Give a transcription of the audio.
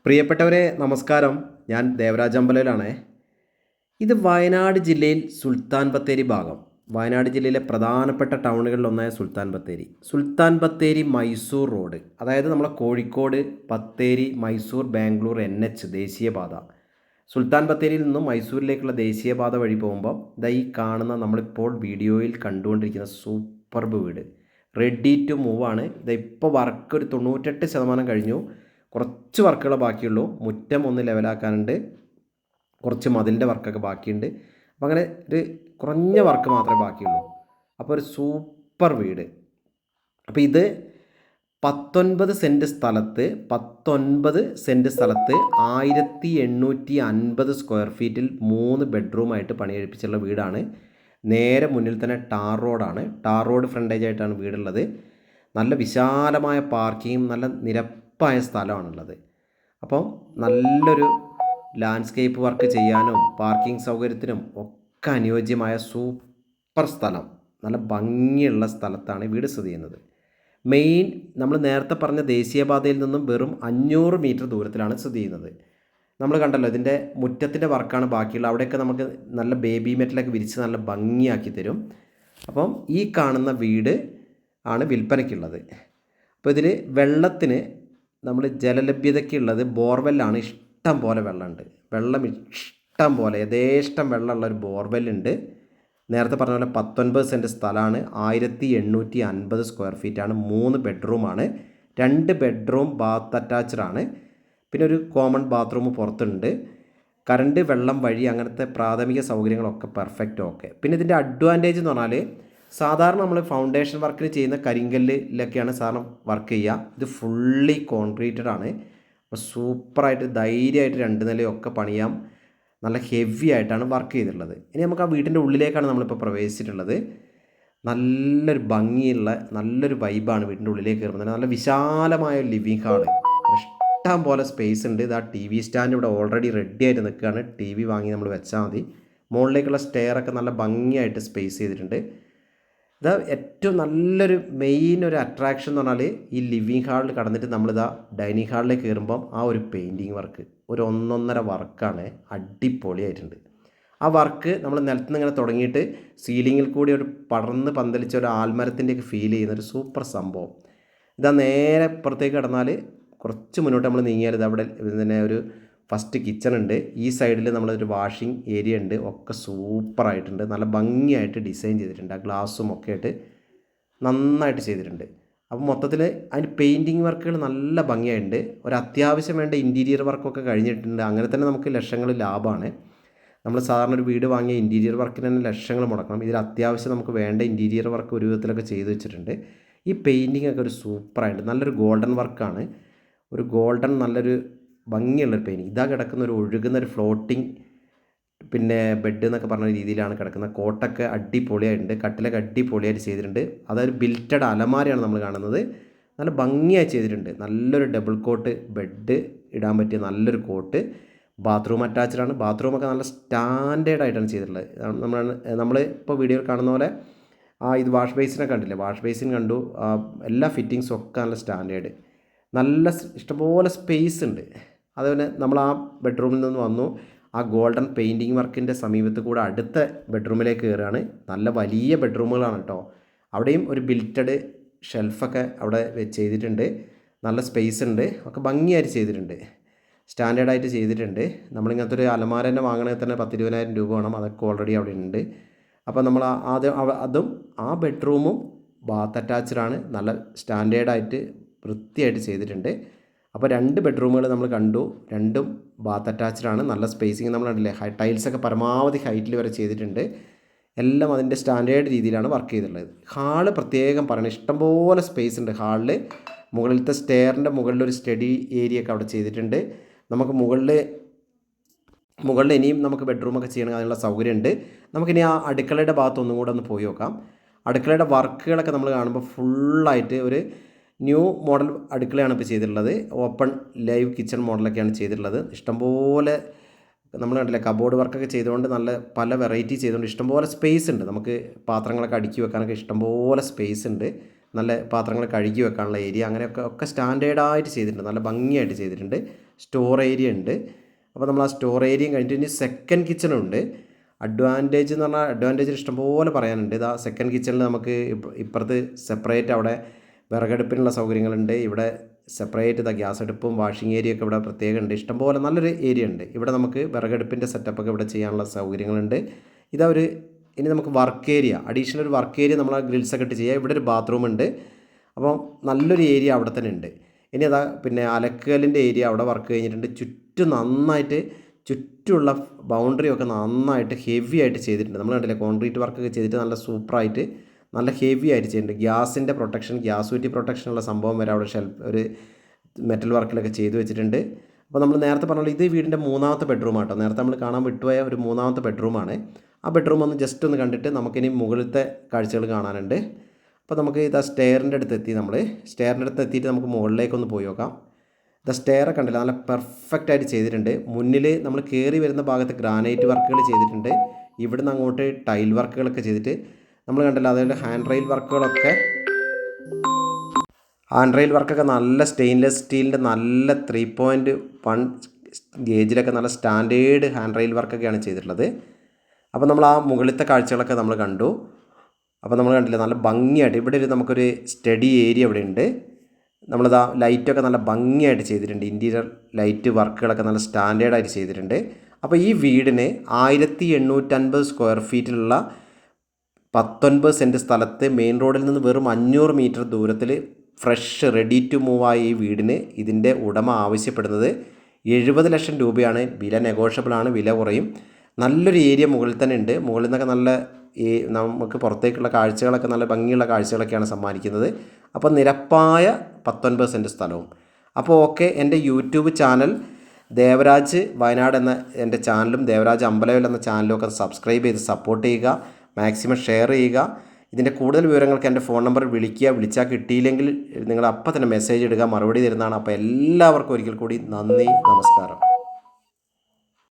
പ്രിയപ്പെട്ടവരെ നമസ്കാരം. ഞാൻ ദേവരാജ് അമ്പലയിലാണേ. ഇത് വയനാട് ജില്ലയിൽ സുൽത്താൻ ബത്തേരി ഭാഗം. വയനാട് ജില്ലയിലെ പ്രധാനപ്പെട്ട ടൗണുകളിലൊന്നായ സുൽത്താൻ ബത്തേരി. സുൽത്താൻ ബത്തേരി മൈസൂർ റോഡ്, അതായത് നമ്മളെ കോഴിക്കോട് ബത്തേരി മൈസൂർ ബാംഗ്ലൂർ NH ദേശീയപാത. സുൽത്താൻ ബത്തേരിയിൽ നിന്നും മൈസൂരിലേക്കുള്ള ദേശീയപാത വഴി പോകുമ്പോൾ ഇതാ ഈ കാണുന്ന നമ്മളിപ്പോൾ വീഡിയോയിൽ കണ്ടുകൊണ്ടിരിക്കുന്ന സൂപ്പർബ് വീട് റെഡി ടു മൂവ് ആണ്. ഇതിപ്പോൾ വർക്ക് ഒരു 98% കഴിഞ്ഞു. കുറച്ച് വർക്കുകൾ ബാക്കിയുള്ളൂ. മുറ്റം ഒന്ന് ലെവലാക്കാനുണ്ട്, കുറച്ച് മതിലിൻ്റെ വർക്കൊക്കെ ബാക്കിയുണ്ട്. അപ്പോൾ അങ്ങനെ ഒരു കുറഞ്ഞ വർക്ക് മാത്രമേ ബാക്കിയുള്ളൂ. അപ്പോൾ ഒരു സൂപ്പർ വീട്. അപ്പോൾ ഇത് 19 സെൻറ്റ് സ്ഥലത്ത് 1850 സ്ക്വയർ ഫീറ്റിൽ 3 ബെഡ്റൂമായിട്ട് പണിയെടുപ്പിച്ചുള്ള വീടാണ്. നേരെ മുന്നിൽ തന്നെ ടാർ റോഡാണ്. ടാർ റോഡ് ഫ്രണ്ടേജ് ആയിട്ടാണ് വീടുള്ളത്. നല്ല വിശാലമായ പാർക്കിങ്ങും നല്ല നിരപ്പായ സ്ഥലമാണുള്ളത്. അപ്പോൾ നല്ലൊരു ലാൻഡ്സ്കേപ്പ് വർക്ക് ചെയ്യാനും പാർക്കിംഗ് സൗകര്യത്തിനും ഒക്കെ അനുയോജ്യമായ സൂപ്പർ സ്ഥലം, നല്ല ഭംഗിയുള്ള സ്ഥലത്താണ് വീട് സ്ഥിതി ചെയ്യുന്നത്. മെയിൻ നമ്മൾ നേരത്തെ പറഞ്ഞ ദേശീയപാതയിൽ നിന്നും വെറും 500 മീറ്റർ ദൂരത്തിലാണ് സ്ഥിതി ചെയ്യുന്നത്. നമ്മൾ കണ്ടല്ലോ ഇതിൻ്റെ മുറ്റത്തിൻ്റെ വർക്കാണ് ബാക്കിയുള്ളത്. അവിടെയൊക്കെ നമുക്ക് നല്ല ബേബി മെറ്റലൊക്കെ വിരിച്ച് നല്ല ഭംഗിയാക്കി തരും. അപ്പം ഈ കാണുന്ന വീട് ആണ് വിൽപ്പനയ്ക്കുള്ളത്. അപ്പോൾ ഇതിൽ വെള്ളത്തിന് നമ്മൾ ജലലഭ്യതയ്ക്കുള്ളത് ബോർവെല്ലാണ്. ഇഷ്ടം പോലെ വെള്ളമുണ്ട്. വെള്ളം ഇഷ്ടം പോലെ യഥേഷ്ടം വെള്ളമുള്ള ഒരു ബോർവെല്ലുണ്ട്. നേരത്തെ പറഞ്ഞ പോലെ 19 സെൻറ്റ് സ്ഥലമാണ്. 1850 സ്ക്വയർ ഫീറ്റാണ്. 3 ബെഡ്റൂമാണ്. 2 ബെഡ്റൂം ബാത്ത് അറ്റാച്ച്ഡാണ്. പിന്നെ ഒരു കോമൺ ബാത്റൂം പുറത്തുണ്ട്. കറണ്ട്, വെള്ളം, വഴി അങ്ങനത്തെ പ്രാഥമിക സൗകര്യങ്ങളൊക്കെ പെർഫെക്റ്റ് ഓക്കെ. പിന്നെ ഇതിൻ്റെ അഡ്വാൻറ്റേജ് എന്ന് പറഞ്ഞാൽ സാധാരണ നമ്മൾ ഫൗണ്ടേഷൻ വർക്കിന് ചെയ്യുന്ന കരിങ്കല്ലിലൊക്കെയാണ് സാധാരണ വർക്ക് ചെയ്യുക. ഇത് ഫുള്ളി കോൺക്രീറ്റഡ് ആണ്. അപ്പോൾ സൂപ്പറായിട്ട് ധൈര്യമായിട്ട് 2 നിലയൊക്കെ പണിയാം. നല്ല ഹെവി ആയിട്ടാണ് വർക്ക് ചെയ്തിട്ടുള്ളത്. ഇനി നമുക്ക് ആ വീട്ടിൻ്റെ ഉള്ളിലേക്കാണ് നമ്മളിപ്പോൾ പ്രവേശിച്ചിട്ടുള്ളത്. നല്ലൊരു ഭംഗിയുള്ള നല്ലൊരു വൈബാണ് വീട്ടിൻ്റെ ഉള്ളിലേക്ക് കയറുന്നത്. നല്ല വിശാലമായ ലിവിങ് ഹാള്, ഇഷ്ടം പോലെ സ്പേസ് ഉണ്ട്. ഇത് ആ TV സ്റ്റാൻഡ് ഇവിടെ ഓൾറെഡി റെഡി ആയിട്ട് നിൽക്കുകയാണ്. TV വാങ്ങി നമ്മൾ വെച്ചാൽ മതി. മുകളിലേക്കുള്ള സ്റ്റെയറൊക്കെ നല്ല ഭംഗിയായിട്ട് സ്പേസ് ചെയ്തിട്ടുണ്ട്. ഇത് ഏറ്റവും നല്ലൊരു മെയിൻ ഒരു അട്രാക്ഷൻ എന്ന് പറഞ്ഞാൽ ഈ ലിവിങ് ഹാളിൽ കടന്നിട്ട് നമ്മളിതാ ഡൈനിങ് ഹാളിലേക്ക് കയറുമ്പം ആ ഒരു പെയിൻറ്റിങ് വർക്ക് ഒരു 1.5 വർക്കാണ്. അടിപൊളിയായിട്ടുണ്ട്. ആ വർക്ക് നമ്മൾ നിലത്ത് നിന്ന് ഇങ്ങനെ തുടങ്ങിയിട്ട് സീലിങ്ങിൽ കൂടി ഒരു പടർന്ന് പന്തലിച്ച ഒരു ആൽമരത്തിൻ്റെയൊക്കെ ഫീൽ ചെയ്യുന്ന ഒരു സൂപ്പർ സംഭവം. ഇതാ നേരെ പുറത്തേക്ക് കടന്നാൽ കുറച്ച് മുന്നോട്ട് നമ്മൾ നീങ്ങിയാൽ ഇത് അവിടെ തന്നെ ഒരു ഫസ്റ്റ് കിച്ചൺ ഉണ്ട്. ഈ സൈഡിൽ നമ്മളൊരു വാഷിംഗ് ഏരിയ ഉണ്ട്. ഒക്കെ സൂപ്പറായിട്ടുണ്ട്. നല്ല ഭംഗിയായിട്ട് ഡിസൈൻ ചെയ്തിട്ടുണ്ട്. ആ ഗ്ലാസും ഒക്കെ ആയിട്ട് നന്നായിട്ട് ചെയ്തിട്ടുണ്ട്. അപ്പോൾ മൊത്തത്തിൽ അതിന് പെയിൻറ്റിങ് വർക്കുകൾ നല്ല ഭംഗിയായിട്ടുണ്ട്. ഒരു അത്യാവശ്യം വേണ്ട ഇൻറ്റീരിയർ വർക്കൊക്കെ കഴിഞ്ഞിട്ടുണ്ട്. അങ്ങനെ തന്നെ നമുക്ക് ലക്ഷങ്ങൾ ലാഭമാണ്. നമ്മൾ സാധാരണ ഒരു വീട് വാങ്ങിയ ഇൻറ്റീരിയർ വർക്കിന് തന്നെ ലക്ഷങ്ങൾ മുടക്കണം. ഇതിൽ അത്യാവശ്യം നമുക്ക് വേണ്ട ഇൻറ്റീരിയർ വർക്ക് ഒരു വിധത്തിലൊക്കെ ചെയ്ത് വെച്ചിട്ടുണ്ട്. ഈ പെയിൻറ്റിങ് ഒക്കെ ഒരു സൂപ്പറായിട്ട് നല്ലൊരു ഗോൾഡൻ വർക്കാണ്. ഒരു ഗോൾഡൻ നല്ലൊരു ഭംഗിയുള്ളൊരു പെയിൻറ്റിങ്. ഇതാ കിടക്കുന്ന ഒരു ഒഴുകുന്നൊരു ഫ്ലോട്ടിങ് പിന്നെ ബെഡ് എന്നൊക്കെ പറഞ്ഞ രീതിയിലാണ് കിടക്കുന്നത്. കോട്ടൊക്കെ അടിപൊളിയായിട്ടുണ്ട്. കട്ടിലൊക്കെ അടിപൊളിയായിട്ട് ചെയ്തിട്ടുണ്ട്. അതൊരു ബിൽറ്റഡ് അലമാരയാണ് നമ്മൾ കാണുന്നത്. നല്ല ഭംഗിയായി ചെയ്തിട്ടുണ്ട്. നല്ലൊരു ഡബിൾ കോട്ട് ബെഡ് ഇടാൻ പറ്റിയ നല്ലൊരു കോട്ട്. ബാത്റൂം അറ്റാച്ച്ഡാണ്. ബാത്റൂമൊക്കെ നല്ല സ്റ്റാൻഡേർഡായിട്ടാണ് ചെയ്തിട്ടുള്ളത്. നമ്മൾ ഇപ്പോൾ വീഡിയോയിൽ കാണുന്ന പോലെ ഇത് വാഷ് ബേസിനൊക്കെ കണ്ടില്ലേ, വാഷ് ബേസിൻ കണ്ടു. എല്ലാ ഫിറ്റിങ്സും ഒക്കെ നല്ല സ്റ്റാൻഡേർഡ്. നല്ല ഇഷ്ടംപോലെ സ്പേസ് ഉണ്ട്. അതുപോലെ നമ്മൾ ആ ബെഡ്റൂമിൽ നിന്ന് വന്നു. ആ ഗോൾഡൻ പെയിൻറ്റിങ് വർക്കിൻ്റെ സമീപത്ത് കൂടെ അടുത്ത ബെഡ്റൂമിലേക്ക് കയറുകയാണ്. നല്ല വലിയ ബെഡ്റൂമുകളാണ് കേട്ടോ. അവിടെയും ഒരു ബിൽറ്റഡ് ഷെൽഫൊക്കെ അവിടെ ചെയ്തിട്ടുണ്ട്. നല്ല സ്പേസ് ഉണ്ട്. ഒക്കെ ഭംഗിയായിട്ട് ചെയ്തിട്ടുണ്ട്. സ്റ്റാൻഡേർഡായിട്ട് ചെയ്തിട്ടുണ്ട്. നമ്മളിങ്ങനത്തെ ഒരു അലമാര തന്നെ വാങ്ങണമെങ്കിൽ തന്നെ 10-20,000 രൂപ വേണം. അതൊക്കെ ഓൾറെഡി അവിടെ ഉണ്ട്. അപ്പോൾ നമ്മൾ അതും ആ ബെഡ്റൂമും ബാത്ത് അറ്റാച്ച്ഡാണ്. നല്ല സ്റ്റാൻഡേർഡായിട്ട് വൃത്തിയായിട്ട് ചെയ്തിട്ടുണ്ട്. അപ്പോൾ 2 ബെഡ്റൂമുകൾ നമ്മൾ കണ്ടു. രണ്ടും ബാത്ത് അറ്റാച്ച്ഡാണ്. നല്ല സ്പേസിങ് നമ്മൾ കണ്ടില്ലേ. ടൈൽസൊക്കെ പരമാവധി ഹൈറ്റിൽ വരെ ചെയ്തിട്ടുണ്ട്. എല്ലാം അതിൻ്റെ സ്റ്റാൻഡേർഡ് രീതിയിലാണ് വർക്ക് ചെയ്തിട്ടുള്ളത്. ഹാള് പ്രത്യേകം പറയണം, ഇഷ്ടംപോലെ സ്പേസ് ഉണ്ട് ഹാളിൽ. മുകളിലത്തെ സ്റ്റെയറിൻ്റെ മുകളിലൊരു സ്റ്റഡി ഏരിയ ഒക്കെ അവിടെ ചെയ്തിട്ടുണ്ട്. നമുക്ക് മുകളിൽ ഇനിയും നമുക്ക് ബെഡ്റൂമൊക്കെ ചെയ്യണമെങ്കിൽ അതിനുള്ള സൗകര്യമുണ്ട്. നമുക്കിനി ആ അടുക്കളയുടെ ഭാഗത്ത് ഒന്നും കൂടെ ഒന്ന് പോയി നോക്കാം. അടുക്കളയുടെ വർക്കുകളൊക്കെ നമ്മൾ കാണുമ്പോൾ ഫുള്ളായിട്ട് ഒരു ന്യൂ മോഡൽ അടുക്കളയാണ് ഇപ്പോൾ ചെയ്തിട്ടുള്ളത്. ഓപ്പൺ ലൈവ് കിച്ചൺ മോഡലൊക്കെയാണ് ചെയ്തിട്ടുള്ളത്. ഇഷ്ടംപോലെ നമ്മൾ കണ്ടില്ലേ കബോർഡ് വർക്കൊക്കെ ചെയ്തുകൊണ്ട് നല്ല പല വെറൈറ്റി ചെയ്തുകൊണ്ട് ഇഷ്ടംപോലെ സ്പേസ് ഉണ്ട്. നമുക്ക് പാത്രങ്ങളൊക്കെ അടുക്കി വെക്കാനൊക്കെ ഇഷ്ടംപോലെ സ്പേസ് ഉണ്ട്. നല്ല പാത്രങ്ങൾ കഴുകി വെക്കാനുള്ള ഏരിയ അങ്ങനെയൊക്കെ സ്റ്റാൻഡേർഡായിട്ട് ചെയ്തിട്ടുണ്ട്. നല്ല ഭംഗിയായിട്ട് ചെയ്തിട്ടുണ്ട്. സ്റ്റോർ ഏരിയ ഉണ്ട്. അപ്പോൾ നമ്മൾ ആ സ്റ്റോർ ഏരിയയും കഴിഞ്ഞിട്ട് ഇനി സെക്കൻഡ് കിച്ചണുണ്ട്. അഡ്വാൻറ്റേജ് എന്ന് പറഞ്ഞാൽ അഡ്വാൻറ്റേജിൽ ഇഷ്ടംപോലെ പറയാനുണ്ട്. ഇതാ സെക്കൻഡ് കിച്ചണിൽ നമുക്ക് ഇപ്പുറത്ത് സെപ്പറേറ്റ് അവിടെ വിറകടുപ്പിനുള്ള സൗകര്യങ്ങളുണ്ട്. ഇവിടെ സെപ്പറേറ്റ് ഇതാ ഗ്യാസ് അടുപ്പും വാഷിംഗ് ഏരിയ ഒക്കെ ഇവിടെ പ്രത്യേകം ഉണ്ട്. ഇഷ്ടംപോലെ നല്ലൊരു ഏരിയ ഉണ്ട്. ഇവിടെ നമുക്ക് വിറകടുപ്പിൻ്റെ സെറ്റപ്പൊക്കെ ഇവിടെ ചെയ്യാനുള്ള സൗകര്യങ്ങളുണ്ട്. ഇതാ ഇനി നമുക്ക് വർക്ക് ഏരിയ, അഡീഷണൽ ഒരു വർക്ക് ഏരിയ നമ്മൾ ഗ്രിൽസൊക്കെ ഇട്ട് ചെയ്യുക. ഇവിടെ ഒരു ബാത്റൂം ഉണ്ട്. അപ്പോൾ നല്ലൊരു ഏരിയ അവിടെ തന്നെ ഉണ്ട്. ഇനി അതാ പിന്നെ അലക്കലിൻ്റെ ഏരിയ അവിടെ വർക്ക് കഴിഞ്ഞിട്ടുണ്ട്. ചുറ്റും നന്നായിട്ട് ചുറ്റുമുള്ള ബൗണ്ടറി ഒക്കെ നന്നായിട്ട് ഹെവി ആയിട്ട് ചെയ്തിട്ടുണ്ട്. നമ്മൾ കണ്ടില്ലേ, കോൺക്രീറ്റ് വർക്കൊക്കെ ചെയ്തിട്ട് നല്ല സൂപ്പറായിട്ട് നല്ല ഹെവി ആയിട്ട് ചെയ്തിട്ടുണ്ട്. ഗ്യാസിൻ്റെ പ്രൊട്ടക്ഷൻ, ഗ്യാസ് കുറ്റി പ്രൊട്ടക്ഷനുള്ള സംഭവം വരെ അവിടെ ഒരു മെറ്റൽ വർക്കിലൊക്കെ ചെയ്തു വെച്ചിട്ടുണ്ട്. അപ്പോൾ നമ്മൾ നേരത്തെ പറഞ്ഞാൽ ഇത് വീടിൻ്റെ മൂന്നാമത്തെ ബെഡ്റൂം ആട്ടോ. നേരത്തെ നമ്മൾ കാണാൻ വിട്ടുപോയ ഒരു മൂന്നാമത്തെ ബെഡ്റൂമാണ്. ആ ബെഡ്റൂം ഒന്ന് ജസ്റ്റ് ഒന്ന് കണ്ടിട്ട് നമുക്കിനി മുകളിലത്തെ കാഴ്ചകൾ കാണാനുണ്ട്. അപ്പോൾ നമുക്ക് ഇതാ സ്റ്റെയറിൻ്റെ അടുത്ത് എത്തി. സ്റ്റെയറിൻ്റെ അടുത്ത് എത്തിയിട്ട് നമുക്ക് മുകളിലേക്കൊന്ന് പോയി നോക്കാം. ഇതാ സ്റ്റെയർ കണ്ടില്ല, നല്ല പെർഫെക്റ്റ് ആയിട്ട് ചെയ്തിട്ടുണ്ട്. മുന്നിൽ നമ്മൾ കയറി വരുന്ന ഭാഗത്ത് ഗ്രാനൈറ്റ് വർക്കുകൾ ചെയ്തിട്ടുണ്ട്. ഇവിടുന്ന് അങ്ങോട്ട് ടൈൽ വർക്കുകളൊക്കെ ചെയ്തിട്ട് നമ്മൾ കണ്ടില്ല. അതുപോലെ ഹാൻഡ് റെയിൽ വർക്കൊക്കെ നല്ല സ്റ്റെയിൻലെസ് സ്റ്റീലിൻ്റെ നല്ല 3.1 ഗേജിലൊക്കെ നല്ല സ്റ്റാൻഡേർഡ് ഹാൻഡ് റെയിൽ വർക്കൊക്കെയാണ് ചെയ്തിട്ടുള്ളത്. അപ്പോൾ നമ്മൾ ആ മുകളിലത്തെ കാഴ്ചകളൊക്കെ നമ്മൾ കണ്ടു. അപ്പോൾ നമ്മൾ കണ്ടില്ല, നല്ല ഭംഗിയായിട്ട് ഇവിടെ നമുക്കൊരു സ്റ്റഡി ഏരിയ ഇവിടെ ഉണ്ട്. നമ്മളിതാ ലൈറ്റൊക്കെ നല്ല ഭംഗിയായിട്ട് ചെയ്തിട്ടുണ്ട്. ഇൻറ്റീരിയർ ലൈറ്റ് വർക്കുകളൊക്കെ നല്ല സ്റ്റാൻഡേർഡായിട്ട് ചെയ്തിട്ടുണ്ട്. അപ്പോൾ ഈ വീടിന് 1850 സ്ക്വയർ ഫീറ്റിലുള്ള 19 സെൻറ്റ് സ്ഥലത്ത് മെയിൻ റോഡിൽ നിന്ന് വെറും 500 മീറ്റർ ദൂരത്തിൽ ഫ്രഷ് റെഡി ടു മൂവ് ആയ ഈ വീടിന് ഇതിൻ്റെ ഉടമ ആവശ്യപ്പെടുന്നത് 70 ലക്ഷം രൂപയാണ്. വില നെഗോഷ്യബിളാണ്, വില കുറയും. നല്ലൊരു ഏരിയ മുകളിൽ തന്നെ ഉണ്ട്. മുകളിൽ നിന്നൊക്കെ നല്ല നമുക്ക് പുറത്തേക്കുള്ള കാഴ്ചകളൊക്കെ നല്ല ഭംഗിയുള്ള കാഴ്ചകളൊക്കെയാണ് സമ്മാനിക്കുന്നത്. അപ്പോൾ നിരപ്പായ 19 സെൻറ്റ് സ്ഥലവും. അപ്പോൾ ഓക്കെ, എൻ്റെ യൂട്യൂബ് ചാനൽ ദേവരാജ് വയനാട് എന്ന എൻ്റെ ചാനലും ദേവരാജ് അമ്പലവയൽ എന്ന ചാനലും ഒക്കെ സബ്സ്ക്രൈബ് ചെയ്ത് സപ്പോർട്ട് ചെയ്യുക, മാക്സിമം ഷെയർ ചെയ്യുക. ഇതിൻ്റെ കൂടുതൽ വിവരങ്ങൾക്ക് എൻ്റെ ഫോൺ നമ്പർ വിളിച്ചാൽ കിട്ടിയില്ലെങ്കിൽ നിങ്ങൾ അപ്പം തന്നെ മെസ്സേജ് ഇടുക, മറുപടി തരുന്നതാണ്. അപ്പോൾ എല്ലാവർക്കും ഒരിക്കൽ കൂടി നന്ദി, നമസ്കാരം.